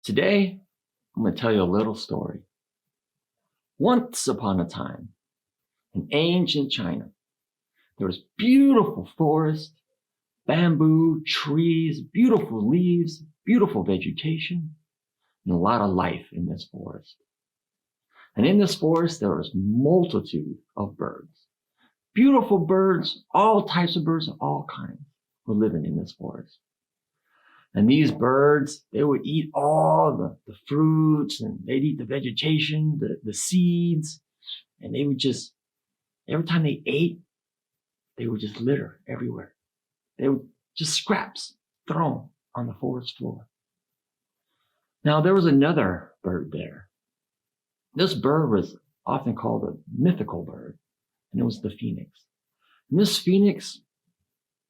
Today, I'm going to tell you a little story. Once upon a time, in ancient China, there was beautiful forest, bamboo, trees, beautiful leaves, beautiful vegetation, and a lot of life in this forest. And in this forest, there was multitude of birds. Beautiful birds, all types of birds of all kinds were living in this forest. And these birds, they would eat all the fruits, and they'd eat the vegetation, the seeds, and they would just, every time they ate, they would just litter everywhere. They would just scraps thrown on the forest floor. Now there was another bird there. This bird was often called a mythical bird, and it was the phoenix. And this phoenix,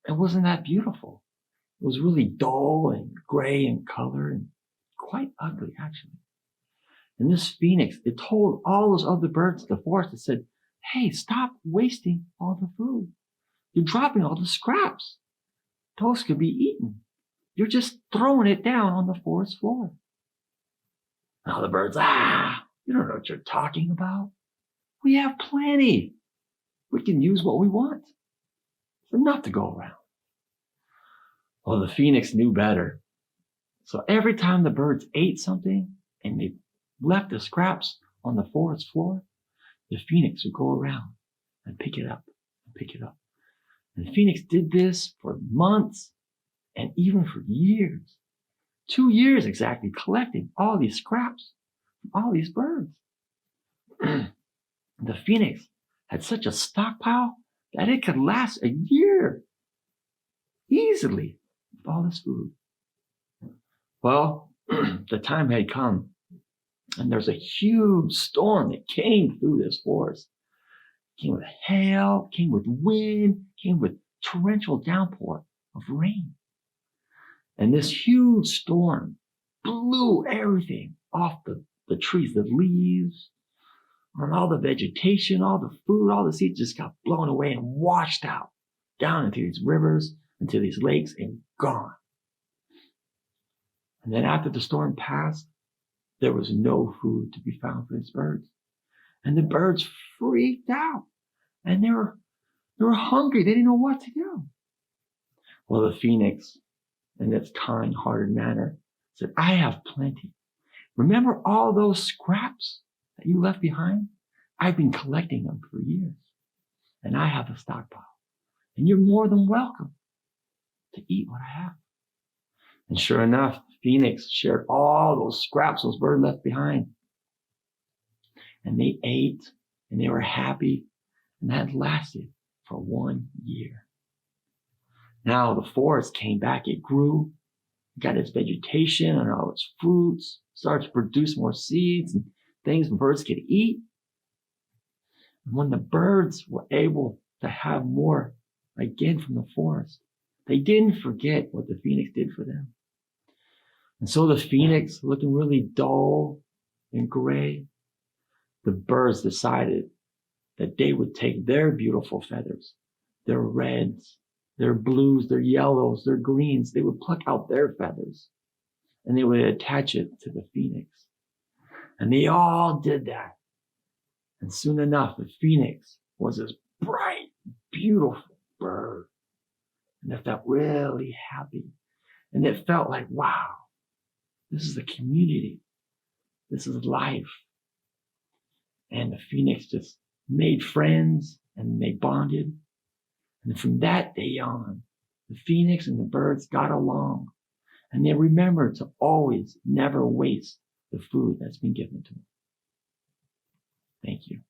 it wasn't that beautiful. It was really dull and gray in color and quite ugly, actually. And this phoenix, it told all those other birds in the forest, it said, "Hey, stop wasting all the food. You're dropping all the scraps. Those could be eaten. You're just throwing it down on the forest floor." Now the birds, you don't know what you're talking about. We have plenty. We can use what we want. There's enough to go around. Well, the phoenix knew better. So every time the birds ate something and they left the scraps on the forest floor, the phoenix would go around and pick it up and pick it up. And the phoenix did this for months and even for years. 2 years exactly, collecting all these scraps from all these birds. The phoenix had such a stockpile that it could last a year easily with all this food. Well, the time had come, and there's a huge storm that came through this forest. It came with hail, came with wind, came with torrential downpour of rain. And this huge storm blew everything off the trees, the leaves, and all the vegetation, all the food, all the seeds just got blown away and washed out down into these rivers, into these lakes, and gone. And then after the storm passed, there was no food to be found for these birds. And the birds freaked out, and they were hungry. They didn't know what to do. Well, the phoenix, in its kind-hearted manner, said, "I have plenty. Remember all those scraps that you left behind? I've been collecting them for years, and I have a stockpile. And you're more than welcome to eat what I have." And sure enough, the phoenix shared all those scraps those birds left behind. And they ate, and they were happy, and that lasted for 1 year. Now the forest came back, it grew, got its vegetation and all its fruits, started to produce more seeds and things the birds could eat. And when the birds were able to have more again from the forest, they didn't forget what the phoenix did for them. And so the phoenix, looking really dull and gray, the birds decided that they would take their beautiful feathers, their reds, their blues, their yellows, their greens. They would pluck out their feathers and they would attach it to the phoenix. And they all did that. And soon enough, the phoenix was this bright, beautiful bird. And it felt really happy. And it felt like, wow, this is a community. This is life. And the phoenix just made friends and they bonded. And from that day on, the phoenix and the birds got along, and they remembered to always never waste the food that's been given to them. Thank you.